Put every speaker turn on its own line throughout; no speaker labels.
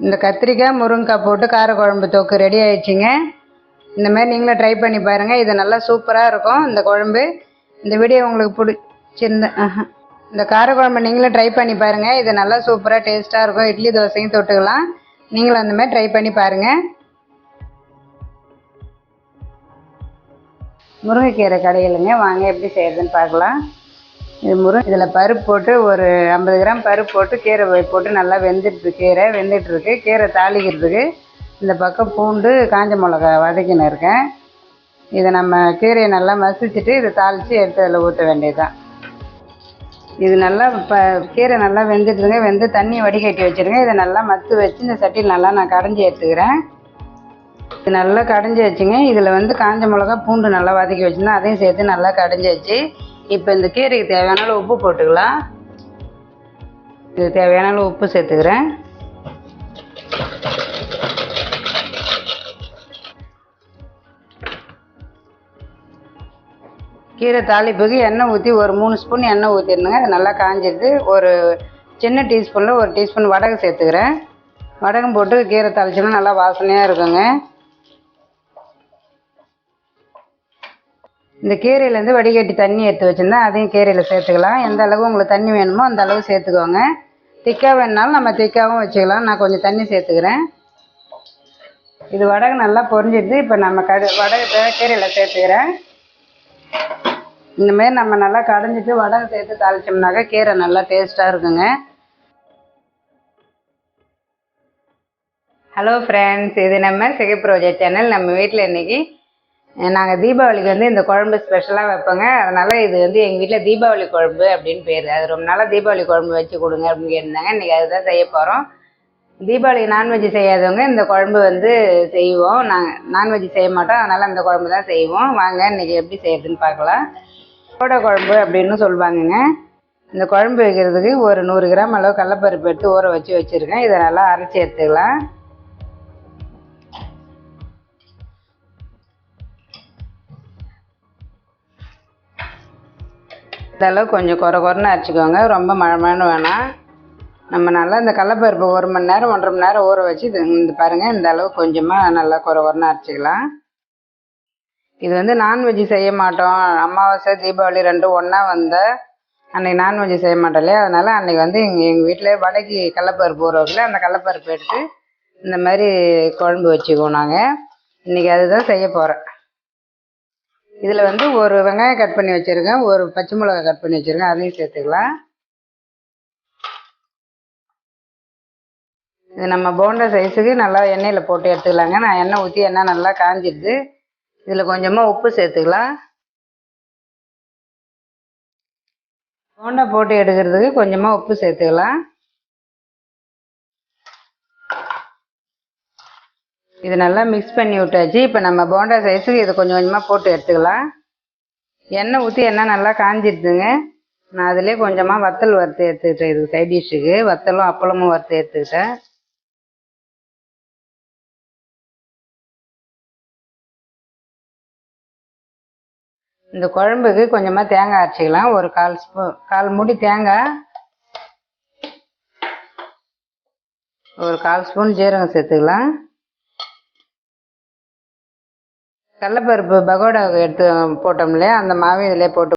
இந்த கத்திரிக்காய் முருங்கைக்காய் போட்டு காரக்குழம்பு தொக்கு ரெடி ஆயிடுச்சுங்க. இந்த மாதிரி நீங்களும் ட்ரை பண்ணி பாருங்கள். இது நல்லா சூப்பராக இருக்கும் இந்த குழம்பு. இந்த வீடியோ உங்களுக்கு பிடிச்சிருந்த இந்த காரக்குழம்பு நீங்களும் ட்ரை பண்ணி பாருங்கள். இது நல்லா சூப்பராக டேஸ்ட்டாக இருக்கும். இட்லி தோசையும் தொட்டுக்கலாம். நீங்களும் அந்த மாதிரி ட்ரை பண்ணி பாருங்கள். முருங்கைக்கீரை கடையிலுங்க, வாங்க எப்படி செய்யறதுன்னு பார்க்கலாம். இதில் பருப்பு போட்டு ஒரு 50 கிராம் பருப்பு போட்டு கீரை போட்டு நல்லா வெந்துட்டுருக்கு. கீரை தாளிக்கிறதுக்கு இந்த பக்கம் பூண்டு காஞ்ச மிளகா வதக்கின்னு இருக்கேன். இதை நம்ம கீரையை நல்லா மசிச்சுட்டு இதை தாளித்து எடுத்து அதில் ஊற்ற வேண்டியது தான். இது நல்லா கீரை நல்லா வெந்துட்டுருங்க. வெந்து தண்ணி வடிகட்டி வச்சுருங்க. இதை நல்லா மத்து வச்சு இந்த சட்டியில் நல்லா நான் கடைஞ்சி எடுத்துக்கிறேன். இது நல்லா கடைஞ்சி வச்சுங்க. இதில் காஞ்ச மிளகா பூண்டு நல்லா வதக்கி வச்சுருந்தேன், அதையும் சேர்த்து நல்லா கடைஞ்சி வச்சு இப்போ இந்த கீரைக்கு தேவையான உப்பு போட்டுக்கலாம். இது தேவையான உப்பு சேர்த்துக்கிறேன். கீரை தாளிப்புக்கு எண்ணெய் ஊற்றி ஒரு 3 ஸ்பூன் எண்ணெய் ஊற்றிடணுங்க. அது நல்லா காஞ்சிடுது. ஒரு சின்ன டீஸ்பூனில் 1 டீஸ்பூன் வடகம் சேர்த்துக்கிறேன். வடகம் போட்டு கீரை தாளிச்சோன்னா நல்லா வாசனையாக இருக்குங்க. இந்த கீரையிலேருந்து வடிகட்டி தண்ணி எடுத்து வச்சுருந்தேன், அதையும் கீரையில் சேர்த்துக்கலாம். எந்த அளவு உங்களுக்கு தண்ணி வேணுமோ அந்த அளவு சேர்த்துக்கோங்க. திக்காக வேணுனாலும் நம்ம திக்காகவும் வச்சுக்கலாம். நான் கொஞ்சம் தண்ணி சேர்த்துக்கிறேன். இது வடகம் நல்லா பொரிஞ்சிடுது. இப்போ நம்ம வடகத்தை கீரையில் சேர்த்துக்கிறேன். இந்தமாரி நம்ம நல்லா கடைஞ்சிட்டு வடகம் சேர்த்து தாளிச்சோம்னாக்கா கீரை நல்லா டேஸ்ட்டாக இருக்குங்க. ஹலோ ஃப்ரெண்ட்ஸ், இது நம்ம சிகப்பு ரோஜா சேனல். நம்ம வீட்டில் இன்றைக்கி நாங்கள் தீபாவளிக்கு இந்த குழம்பு ஸ்பெஷலாக வைப்போங்க. அதனால் இது எங்கள் வீட்டில் தீபாவளி குழம்பு அப்படின்னு பேர். அது ரொம்ப நாளாக தீபாவளி குழம்பு வச்சு கொடுங்க அப்படின்னு கேட்டிருந்தாங்க. இன்றைக்கி அதுதான் செய்ய போகிறோம். தீபாவளிக்கு நான்வெஜ் செய்யாதவங்க இந்த குழம்பு செய்வோம். நாங்கள் நான்வெஜ் செய்ய மாட்டோம், அதனால் அந்த குழம்பு தான் செய்வோம். வாங்க இன்றைக்கி எப்படி செய்யறதுன்னு பார்க்கலாம். கோடை குழம்பு அப்படின்னு சொல்லுவாங்கங்க. இந்த குழம்பு வைக்கிறதுக்கு ஒரு 100 கிராம் அளவு கடலைப்பருப்பு எடுத்து ஊற வச்சுருக்கேன். இதை நல்லா அரைச்சி எடுத்துக்கலாம். இந்த அளவு கொஞ்சம் குறைன்னு அரைச்சிக்கோங்க, ரொம்ப மழை வேணாம். நம்ம நல்லா இந்த கடலைப்பருப்பு 1 மணி நேரம் 1.5 மணி நேரம் ஊற வச்சு இந்த பாருங்கள், இந்த அளவு கொஞ்சமாக நல்லா குறைன்னு அரைச்சிக்கலாம். இது நான்வெஜ் செய்ய மாட்டோம், அமாவாசை தீபாவளி ரெண்டும் ஒன்றா அன்றைக்கி நான்வெஜ் செய்ய மாட்டோம் இல்லையா, அதனால் அன்றைக்கி எங்கள் வீட்டில் வடைக்கு கடலைப்பருப்பு ஊற வைக்கல, அந்த கடலைப்பருப்பு எடுத்து இந்த மாதிரி குழம்பு வச்சுக்குவோம் நாங்கள். இன்றைக்கி அதுதான் செய்ய போகிறேன். இதில் ஒரு வெங்காயம் கட் பண்ணி வச்சுருக்கேன், ஒரு பச்சை மிளகா கட் பண்ணி வச்சுருக்கேன், அதையும் சேர்த்துக்கலாம். இது நம்ம போண்டா சைஸுக்கு நல்லா எண்ணெயில் போட்டு எடுத்துக்கலாங்க. நான் எண்ணெய் ஊற்றி எண்ணெய் நல்லா காஞ்சிடுது. இதில் கொஞ்சமாக உப்பு சேர்த்துக்கலாம். போண்டா போட்டு எடுக்கிறதுக்கு கொஞ்சமாக உப்பு சேர்த்துக்கலாம். இது நல்லா மிக்ஸ் பண்ணி விட்டாச்சு. இப்போ நம்ம போண்டா சைஸுக்கு இது கொஞ்சம் கொஞ்சமாக போட்டு எடுத்துக்கலாம். எண்ணெய் ஊற்றி எண்ணெய் நல்லா காஞ்சிடுதுங்க. நான் அதிலே கொஞ்சமாக வத்தல் வறுத்து எடுத்துக்கிட்டேன். இது சைட் டிஷ்ஷுக்கு வத்தலும் அப்பளமும் வறுத்து எடுத்துக்கிட்டேன். இந்த குழம்புக்கு கொஞ்சமாக தேங்காய் அரைச்சிக்கலாம். ஒரு 1/4 மூடி தேங்காய், ஒரு 1/4 ஸ்பூன் ஜீரகம் சேர்த்துக்கலாம். கடலைப்பருப்பு பகோடா எடுத்து போட்டோம் இல்லையா, அந்த மாவு இதிலே போட்டு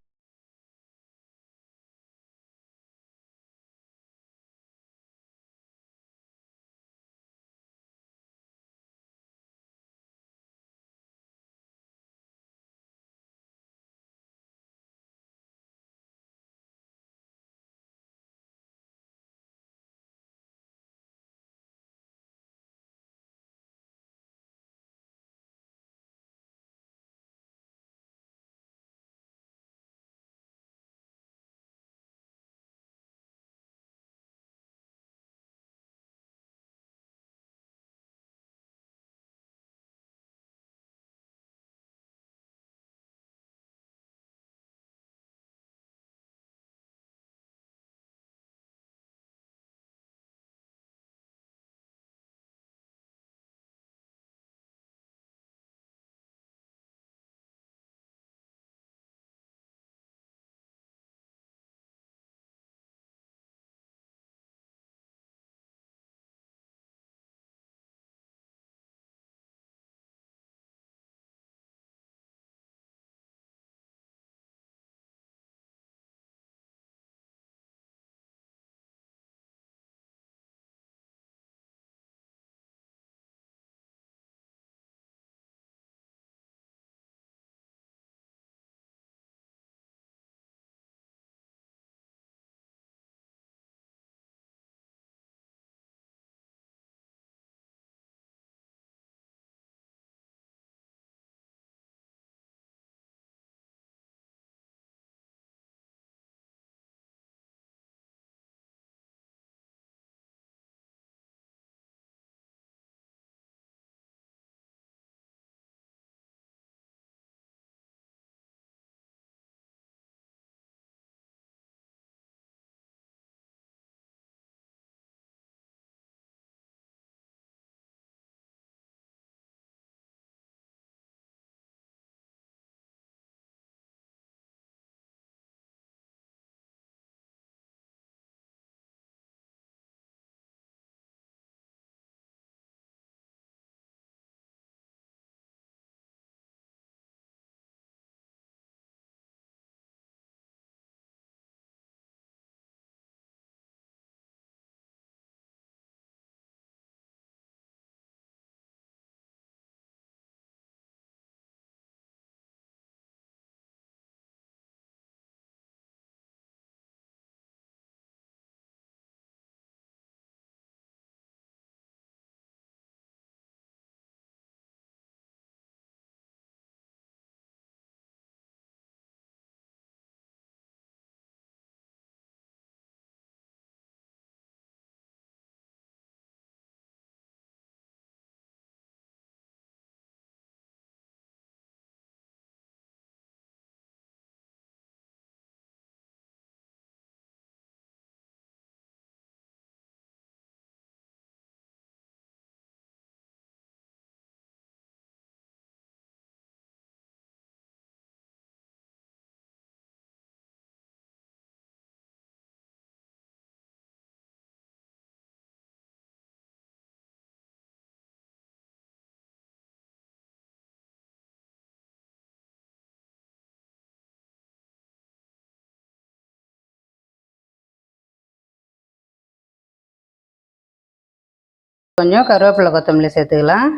கொஞ்சம் கருவேப்பிலை கொத்தமல்லி சேர்த்துக்கலாம்.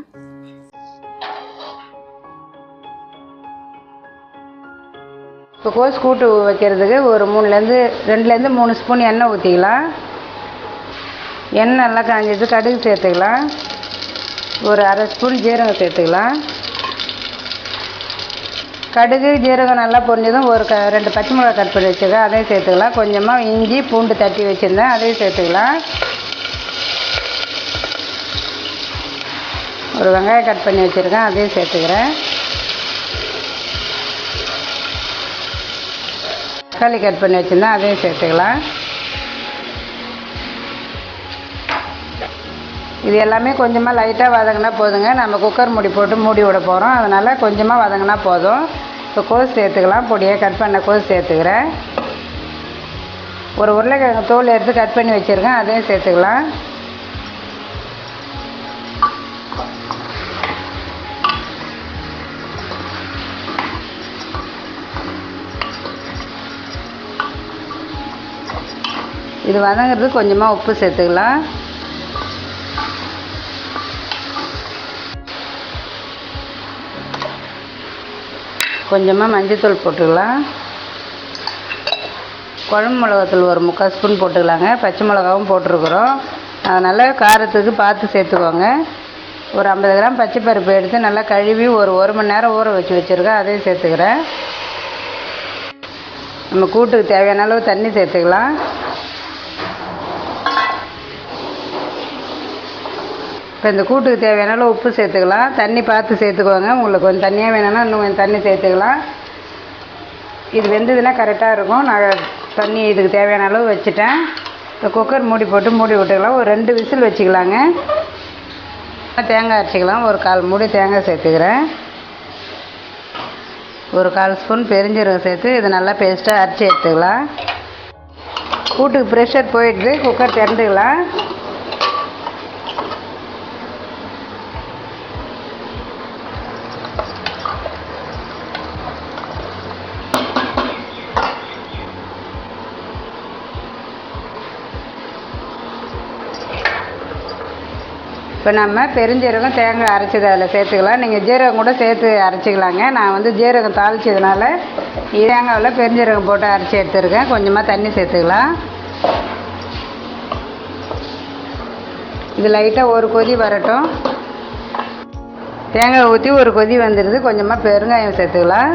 இப்போ கோஸ் கூட்டு வைக்கிறதுக்கு ஒரு 2லேருந்து 3 ஸ்பூன் எண்ணெய் ஊற்றிக்கலாம். எண்ணெய் நல்லா காஞ்சது கடுகு சேர்த்துக்கலாம். ஒரு அரை ஸ்பூன் ஜீரகம் சேர்த்துக்கலாம். கடுகு ஜீரகம் நல்லா பொரிஞ்சதும் ஒரு 2 பச்சை மிளகாய் கட் பண்ணி வச்சுருக்கேன், அதையும் சேர்த்துக்கலாம். கொஞ்சமாக இஞ்சி பூண்டு தட்டி வச்சுருந்தேன், அதையும் சேர்த்துக்கலாம். ஒரு வெங்காயம் கட் பண்ணி வச்சுருக்கேன், அதையும் சேர்த்துக்கிறேன். தக்காளி கட் பண்ணி வச்சுருந்தேன், அதையும் சேர்த்துக்கலாம். இது எல்லாமே கொஞ்சமாக லைட்டாக வதங்கினா போதுங்க. நம்ம குக்கர் மூடி போட்டு மூடி விட போகிறோம், அதனால் கொஞ்சமாக வதங்கினா போதும். இப்போ கோஸ் சேர்த்துக்கலாம். பொடியாக கட் பண்ண கோஸ் சேர்த்துக்கிறேன். ஒரு உருளைக்கிழங்கு தோல் எடுத்து கட் பண்ணி வச்சுருக்கேன், அதையும் சேர்த்துக்கலாம். இது வதங்கிறதுக்கு கொஞ்சமாக உப்பு சேர்த்துக்கலாம். கொஞ்சமாக மஞ்சள்தூள் போட்டுக்கலாம். குழம்பு மிளகாத்தூள் ஒரு 3/4 ஸ்பூன் போட்டுக்கலாங்க. பச்சை மிளகாவும் போட்டிருக்குறோம், அதனால் காரத்துக்கு பார்த்து சேர்த்துக்கோங்க. ஒரு 50 கிராம் பச்சை பருப்பு எடுத்து நல்லா கழுவி ஒரு மணி நேரம் ஊற வச்சுருக்கேன், அதையும் சேர்த்துக்கிறேன். நம்ம கூட்டுக்கு தேவையான அளவு தண்ணி சேர்த்துக்கலாம். இப்போ இந்த கூட்டுக்கு தேவையான அளவு உப்பு சேர்த்துக்கலாம். தண்ணி பார்த்து சேர்த்துக்கோங்க. உங்களுக்கு கொஞ்சம் தண்ணியாக வேணும்னா இன்னும் கொஞ்சம் தண்ணி சேர்த்துக்கலாம். இது வெந்ததுன்னா கரெக்டாக இருக்கும். நான் தண்ணி இதுக்கு தேவையான அளவு வச்சுட்டேன். இப்போ குக்கர் மூடி போட்டு மூடி விட்டுக்கலாம். ஒரு 2 விசில் வச்சுக்கலாங்க. தேங்காய் அரைச்சிக்கலாம். ஒரு 1/4 மூடி தேங்காய் சேர்த்துக்கிறேன். ஒரு 1/4 ஸ்பூன் பெருஞ்சீரகம் சேர்த்து இது நல்லா பேஸ்ட்டாக அரைச்சி எடுத்துக்கலாம். கூட்டுக்கு ப்ரெஷர் போயிடுது, குக்கர் திறந்துக்கலாம். இப்போ நம்ம பெருஞ்சீரகம் தேங்காய் அரைச்சது அதில் சேர்த்துக்கலாம். நீங்கள் ஜீரகம் கூட சேர்த்து அரைச்சிக்கலாங்க. நான் வந்து ஜீரகம் தாளித்ததுனால தேங்காயில் பெருஞ்சீரகம் போட்டு அரைச்சி எடுத்துருக்கேன். கொஞ்சமாக தண்ணி சேர்த்துக்கலாம். இது லைட்டாக ஒரு கொதி வரட்டும். தேங்காய் ஊற்றி ஒரு கொதி வந்துடுது. கொஞ்சமாக பெருங்காயம் சேர்த்துக்கலாம்.